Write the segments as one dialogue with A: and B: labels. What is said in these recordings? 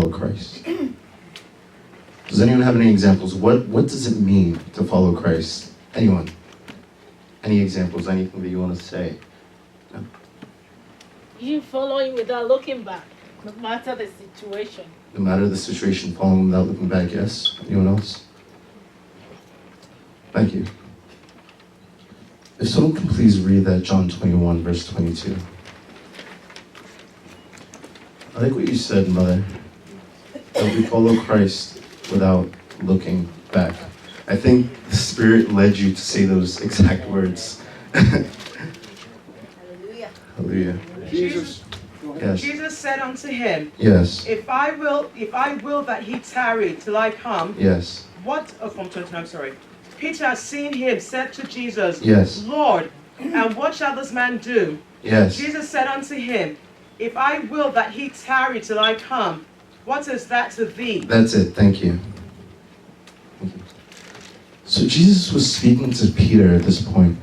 A: follow Christ? Does anyone have any examples? What does it mean to follow Christ? Anyone? Any examples? Anything that you want to say? No?
B: You follow him without looking back, no matter the situation.
A: No matter the situation, following without looking back, yes? Anyone else? Thank you. If someone can please read that John 21, verse 22. I like what you said, Mother, that we follow Christ without looking back. I think the Spirit led you to say those exact words.
C: Hallelujah.
A: Hallelujah.
D: Jesus,
A: Yes.
D: Jesus said unto him,
A: Yes.
D: If I will that he tarry till I come,
A: Yes.
D: from 29, sorry. Peter, seeing him, said to Jesus,
A: Yes.
D: Lord, and what shall this man do?
A: Yes.
D: Jesus said unto him, If I will that he tarry till I come, what is that to thee?
A: That's it. Thank you. Thank you. So Jesus was speaking to Peter at this point.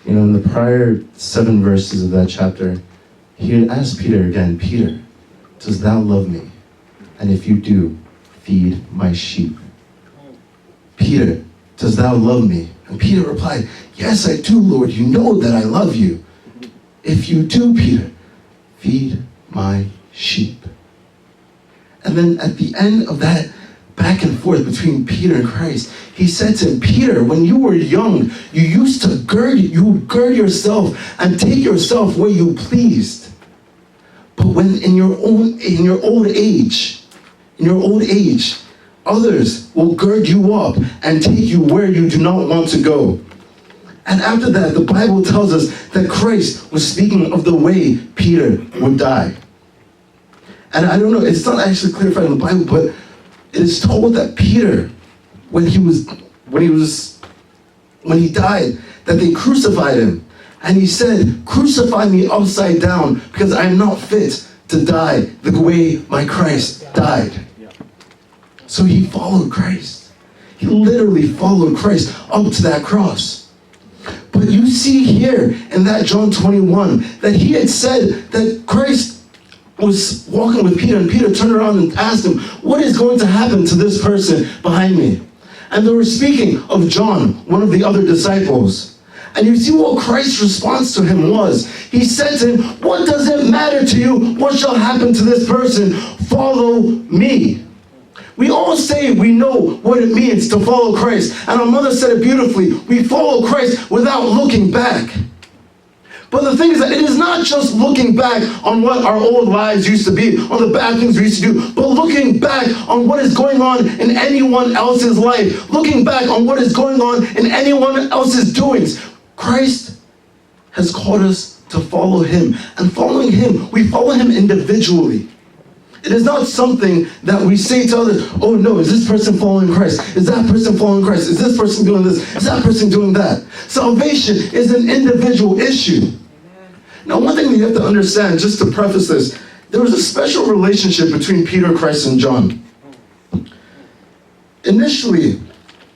A: You know, in the prior 7 verses of that chapter, he had asked Peter again, Peter, does thou love me? And if you do, feed my sheep. Peter, does thou love me? And Peter replied, yes, I do, Lord. You know that I love you. If you do, Peter, feed my sheep. And then at the end of that back and forth between Peter and Christ, he said to him, Peter, when you were young, you used to gird yourself and take yourself where you pleased. But when in your old age, others will gird you up and take you where you do not want to go. And after that, the Bible tells us that Christ was speaking of the way Peter would die. And I don't know, it's not actually clarified in the Bible, but it is told that Peter, when he died, that they crucified him. And he said, crucify me upside down because I am not fit to die the way my Christ died. So he followed Christ. He literally followed Christ up to that cross. But you see here in that John 21 that he had said that Christ was walking with Peter, and Peter turned around and asked him, what is going to happen to this person behind me? And they were speaking of John, one of the other disciples. And you see what Christ's response to him was. He said to him, what does it matter to you? What shall happen to this person? Follow me. We all say we know what it means to follow Christ. And our mother said it beautifully. We follow Christ without looking back. But the thing is that it is not just looking back on what our old lives used to be, on the bad things we used to do, but looking back on what is going on in anyone else's life, looking back on what is going on in anyone else's doings. Christ has called us to follow him. And following him, we follow him individually. It is not something that we say to others, oh no, is this person following Christ? Is that person following Christ? Is this person doing this? Is that person doing that? Salvation is an individual issue. Now, one thing you have to understand, just to preface this, there was a special relationship between Peter, Christ, and John. Initially,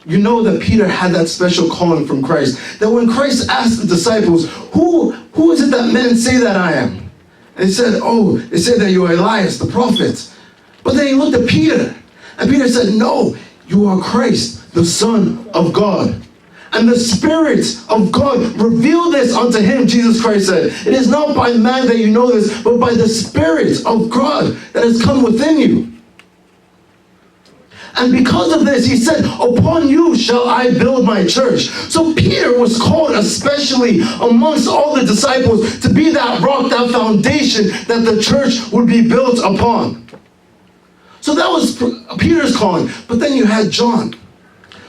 A: you know that Peter had that special calling from Christ, that when Christ asked the disciples, who is it that men say that I am? And they said, they say that you are Elias, the prophet. But then he looked at Peter, and Peter said, no, you are Christ, the Son of God. And the Spirit of God revealed this unto him, Jesus Christ said. It is not by man that you know this, but by the Spirit of God that has come within you. And because of this, he said, upon you shall I build my church. So Peter was called especially amongst all the disciples to be that rock, that foundation that the church would be built upon. So that was Peter's calling. But then you had John.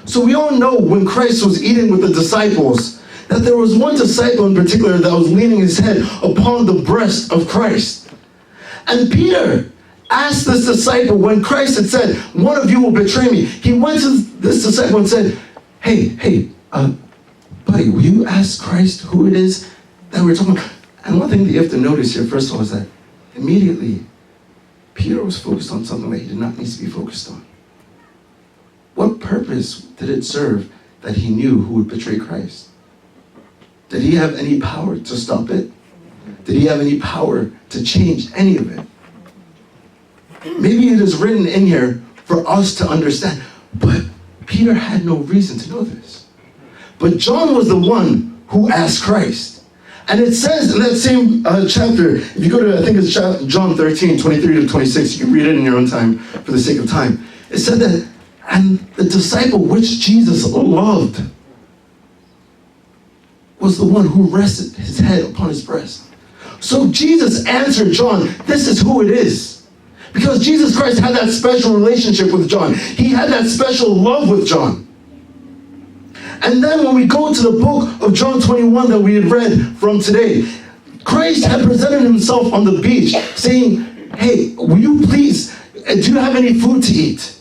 A: So we all know when Christ was eating with the disciples, that there was one disciple in particular that was leaning his head upon the breast of Christ. And Peter asked this disciple, when Christ had said, one of you will betray me, he went to this disciple and said, hey, buddy, will you ask Christ who it is that we're talking about? And one thing that you have to notice here, first of all, is that immediately Peter was focused on something that he did not need to be focused on. What purpose did it serve that he knew who would betray Christ? Did he have any power to stop it? Did he have any power to change any of it? Maybe it is written in here for us to understand. But Peter had no reason to know this. But John was the one who asked Christ. And it says in that same chapter, if you go to, I think it's John 13, 23 to 26, you can read it in your own time for the sake of time. It said that, and the disciple which Jesus loved was the one who rested his head upon his breast. So Jesus answered John, this is who it is. Because Jesus Christ had that special relationship with John. He had that special love with John. And then when we go to the book of John 21 that we had read from today, Christ had presented himself on the beach saying, hey, will you please, do you have any food to eat?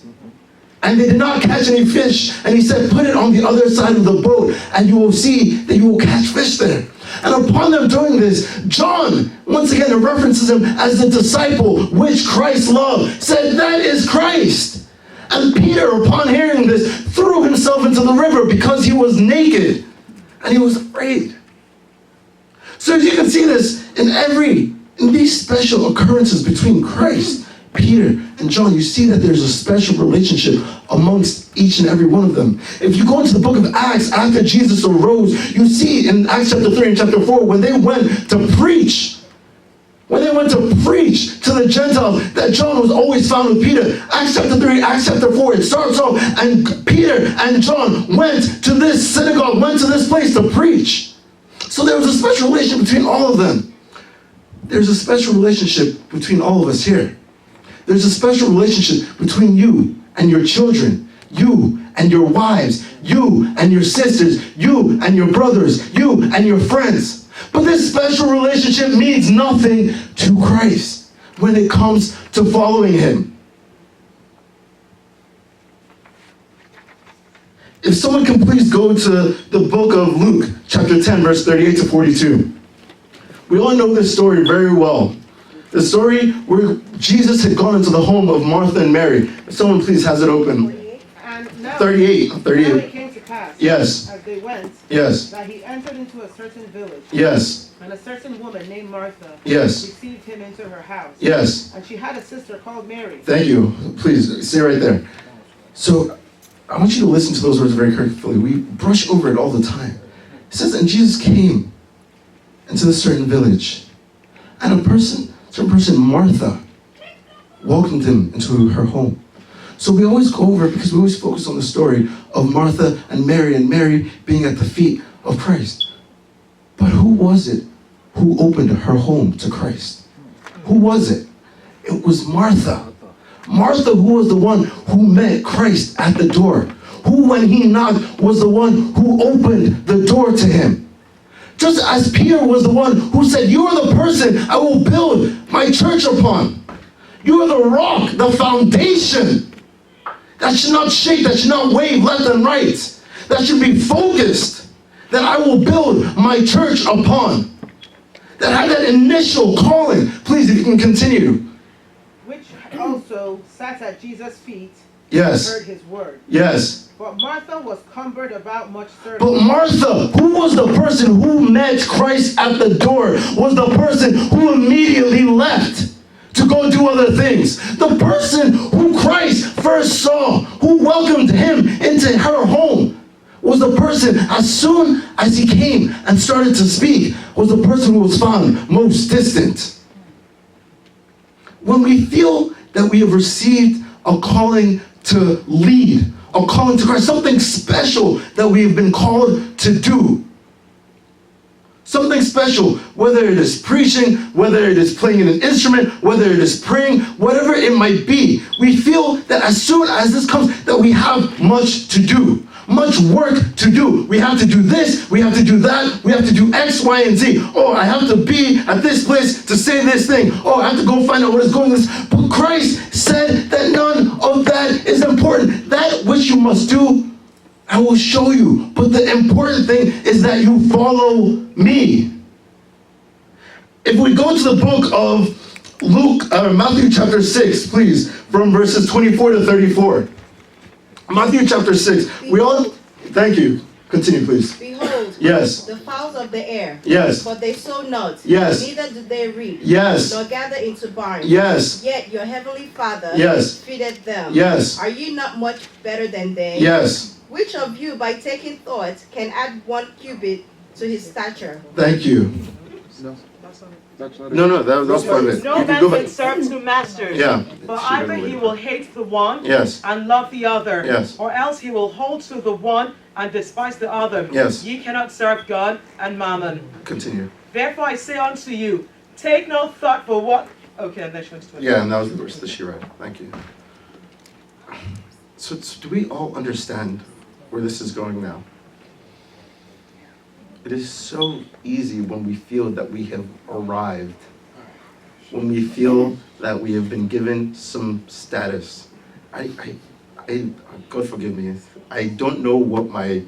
A: And they did not catch any fish. And he said, put it on the other side of the boat and you will see that you will catch fish there. And upon them doing this, John, once again, it references him as the disciple which Christ loved, said, that is Christ. And Peter, upon hearing this, threw himself into the river because he was naked and he was afraid. So as you can see this in these special occurrences between Christ, Peter, and John, you see that there's a special relationship amongst each and every one of them. If you go into the book of Acts after Jesus arose, you see in Acts chapter 3 and chapter 4, when they went to preach to the Gentiles, that John was always found with Peter. Acts chapter 3, Acts chapter 4, it starts off, and Peter and John went to this synagogue, went to this place to preach. So there was a special relationship between all of them. There's a special relationship between all of us here. There's a special relationship between you and your children, you and your wives, you and your sisters, you and your brothers, you and your friends. But this special relationship means nothing to Christ when it comes to following him. If someone can please go to the book of Luke, chapter 10, verse 38 to 42. We all know this story very well. The story where Jesus had gone into the home of Martha and Mary. If someone please has it open. 38.
D: Now it came to pass,
A: yes,
D: as they went,
A: yes,
D: that he entered into a certain village.
A: Yes.
D: And a certain woman named Martha
A: Yes.
D: received him into her house.
A: Yes.
D: And she had a sister called Mary.
A: Thank you. Please, stay right there. So, I want you to listen to those words very carefully. We brush over it all the time. It says, and Jesus came into this certain village. And a certain person, Martha, welcomed him into her home. So we always go over it because we always focus on the story of Martha and Mary being at the feet of Christ. But who was it who opened her home to Christ? Who was it? It was Martha. Martha, who was the one who met Christ at the door. Who, when he knocked, was the one who opened the door to him. Just as Peter was the one who said, you are the person I will build my church upon. You are the rock, the foundation. That should not shake, that should not wave left and right. That should be focused. That I will build my church upon. That had that initial calling. Please, if you can continue.
D: Which also sat at Jesus' feet
A: Yes.
D: and heard his word.
A: Yes.
D: But Martha was cumbered about much serving.
A: But Martha, who was the person who met Christ at the door, was the person who immediately left to go do other things. The person who Christ first saw, who welcomed him into her home, was the person, as soon as he came and started to speak, was the person who was found most distant. When we feel that we have received a calling to lead, a calling to Christ, something special that we have been called to do, something special, whether it is preaching, whether it is playing an instrument, whether it is praying, whatever it might be, we feel that as soon as this comes, that we have much to do, much work to do. We have to do this, we have to do that, we have to do X, Y, and Z. Oh, I have to be at this place to say this thing. Oh, I have to go find out what is going on. But Christ said that none of that is important. That which you must do, I will show you. But the important thing is that you follow me. If we go to the book of Matthew chapter 6, please, from verses 24 to 34. Matthew chapter 6. We all, thank you. Continue, please.
C: Behold, not,
A: Yes.
C: the fowls of the air,
A: Yes.
C: for they sow not,
A: Yes.
C: neither do they reap,
A: Yes.
C: nor gather into barns,
A: Yes.
C: yet your heavenly Father
A: Yes.
C: feedeth them.
A: Yes.
C: Are you not much better than they?
A: Yes.
C: Which of you, by taking thought, can add 1 cubit to his stature?
A: Thank you. No, that's part of it.
D: No
A: You can
D: man
A: go
D: can
A: back.
D: serve 2 masters.
A: Yeah.
D: For either he will hate the one
A: Yes.
D: and love the other,
A: Yes.
D: or else he will hold to the one and despise the other.
A: Yes.
D: Ye cannot serve God and mammon.
A: Continue.
D: Therefore I say unto you, take no thought for what. Okay, and then she went to 20.
A: Yeah, and that was the verse that she read. Thank you. So do we all understand where this is going now? It is so easy when we feel that we have arrived, when we feel that we have been given some status. I God forgive me, I don't know what my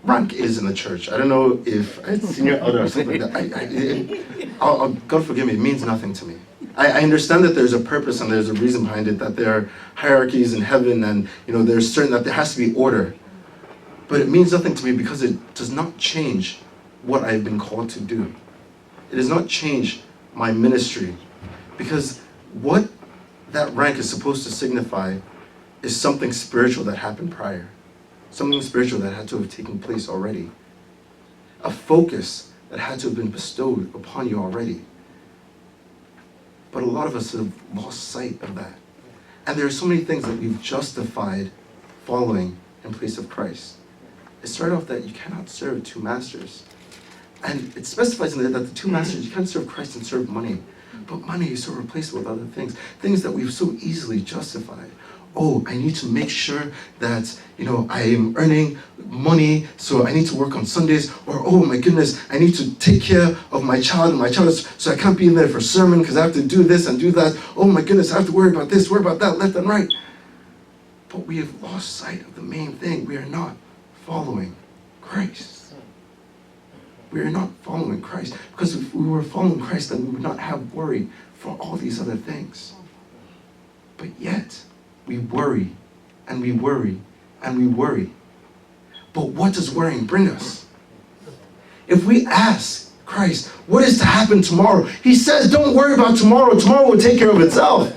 A: rank is in the church. I don't know if it's senior elder or something like that. God forgive me, it means nothing to me. I understand that there's a purpose and there's a reason behind it, that there are hierarchies in heaven and there's certain that there has to be order. But it means nothing to me because it does not change what I've been called to do. It does not change my ministry, because what that rank is supposed to signify is something spiritual that happened prior. Something spiritual that had to have taken place already. A focus that had to have been bestowed upon you already. But a lot of us have lost sight of that. And there are so many things that we've justified following in place of Christ. It started off that you cannot serve 2 masters. And it specifies in there that the 2 masters, you can't serve Christ and serve money. But money is so replaceable with other things. Things that we've so easily justified. Oh, I need to make sure that, I am earning money, so I need to work on Sundays. Or, oh my goodness, I need to take care of my child, and my child is, so I can't be in there for sermon because I have to do this and do that. Oh my goodness, I have to worry about this, worry about that, left and right. But we have lost sight of the main thing. We are not following Christ. We are not following Christ. Because if we were following Christ, then we would not have worry for all these other things. But yet, we worry, and we worry, and we worry. But what does worrying bring us? If we ask Christ, what is to happen tomorrow? He says, don't worry about tomorrow. Tomorrow will take care of itself.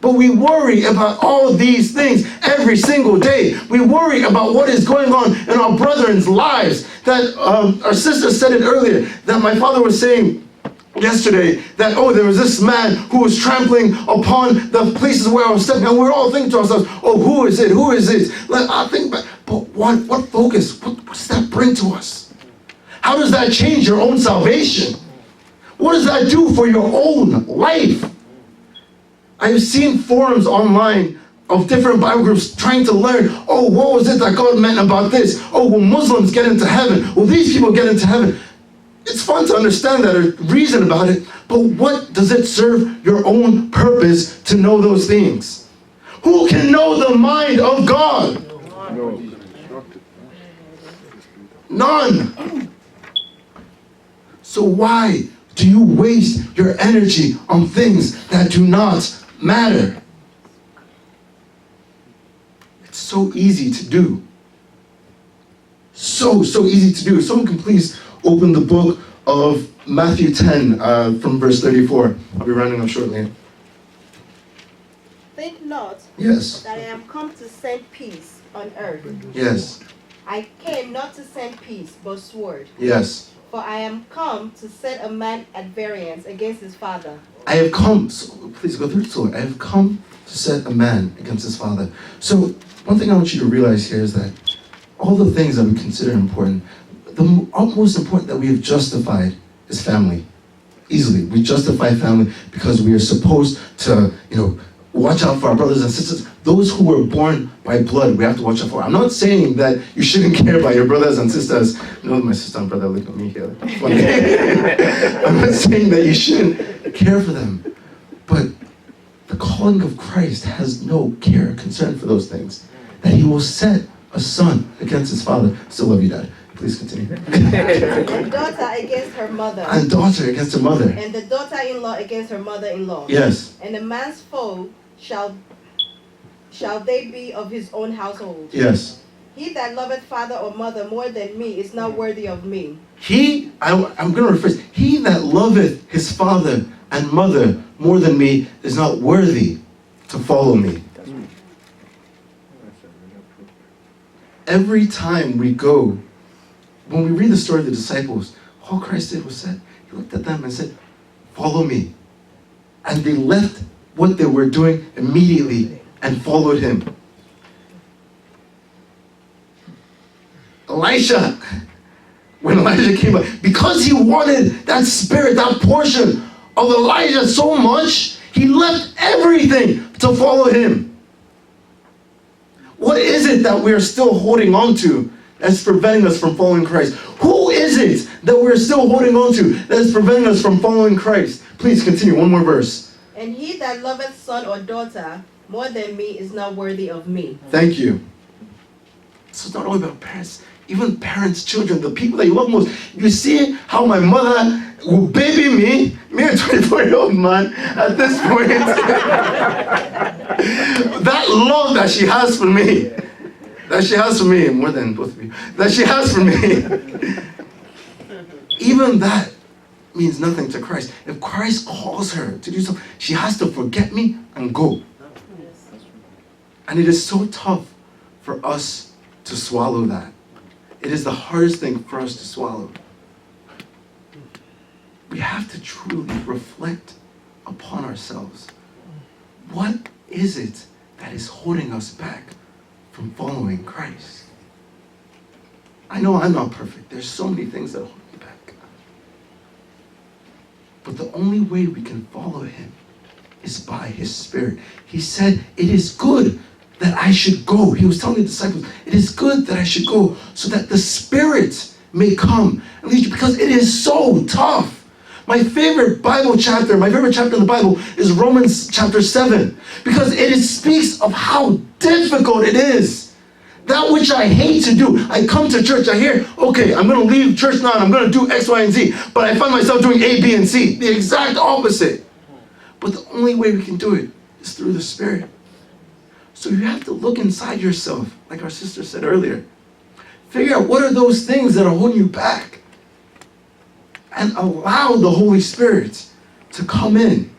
A: But we worry about all these things every single day. We worry about what is going on in our brethren's lives. That our sister said it earlier, that my father was saying yesterday, that, there was this man who was trampling upon the places where I was stepping, and we're all thinking to ourselves, who is it? Who is it? Like, I think back, but what focus? What does that bring to us? How does that change your own salvation? What does that do for your own life? I have seen forums online of different Bible groups trying to learn, what was it that God meant about this? Will Muslims get into heaven? Will these people get into heaven? It's fun to understand that or reason about it, but what does it serve your own purpose to know those things? Who can know the mind of God? None. So why do you waste your energy on things that do not matter? It's so easy to do. So easy to do. If someone can please open the book of Matthew 10 from verse 34. I'll be rounding up shortly.
C: Think not
A: Yes.
C: that I am come to send peace on earth.
A: Yes.
C: I came not to send peace, but sword.
A: Yes.
C: For I am come to set a man at variance against his father.
A: I have come, so please go through the story. I have come to set a man against his father. So one thing I want you to realize here is that all the things that we consider important, the most important that we have justified is family. Easily. We justify family because we are supposed to, watch out for our brothers and sisters. Those who were born by blood, we have to watch out for. I'm not saying that you shouldn't care about your brothers and sisters. My sister and brother look at me here. Funny. I'm not saying that you shouldn't care for them. But the calling of Christ has no care or concern for those things. That he will set a son against his father. Still love you, Dad. Please continue.
C: And daughter against her mother.
A: And daughter against her mother.
C: And the daughter-in-law against her mother-in-law.
A: Yes.
C: And a man's foe shall they be of his own household.
A: Yes.
C: He that loveth father or mother more than me is not worthy of me.
A: I'm going to rephrase, he that loveth his father and mother more than me is not worthy to follow me. Every time we go, when we read the story of the disciples, all Christ did was said, he looked at them and said, follow me. And they left what they were doing immediately and followed him. Elisha, when Elijah came up, because he wanted that spirit, that portion of Elijah so much, he left everything to follow him. What is it that we're still holding on to that's preventing us from following Christ? Who is it that we're still holding on to that is preventing us from following Christ? Please continue, one more verse.
C: And he that loveth son or daughter more than me is not worthy of me.
A: Thank you. So it's not only about parents, even parents, children, the people that you love most. You see how my mother will baby me a 24-year-old man at this point. That love that she has for me, more than both of you, that she has for me, even that means nothing to Christ. If Christ calls her to do something, she has to forget me and go. And it is so tough for us to swallow that. It is the hardest thing for us to swallow. We have to truly reflect upon ourselves. What is it that is holding us back from following Christ? I know I'm not perfect. There's so many things that hold me back. But the only way we can follow him is by his Spirit. He said, it is good that I should go. He was telling the disciples, it is good that I should go so that the Spirit may come and lead you, because it is so tough. My favorite Bible chapter, my favorite chapter in the Bible is Romans chapter 7, because it speaks of how difficult it is. That which I hate to do. I come to church, I hear, okay, I'm going to leave church now and I'm going to do X, Y, and Z. But I find myself doing A, B, and C. The exact opposite. But the only way we can do it is through the Spirit. So you have to look inside yourself, like our sister said earlier. Figure out what are those things that are holding you back. And allow the Holy Spirit to come in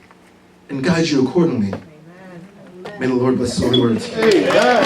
A: and guide you accordingly. Amen. May the Lord bless his holy words. Amen.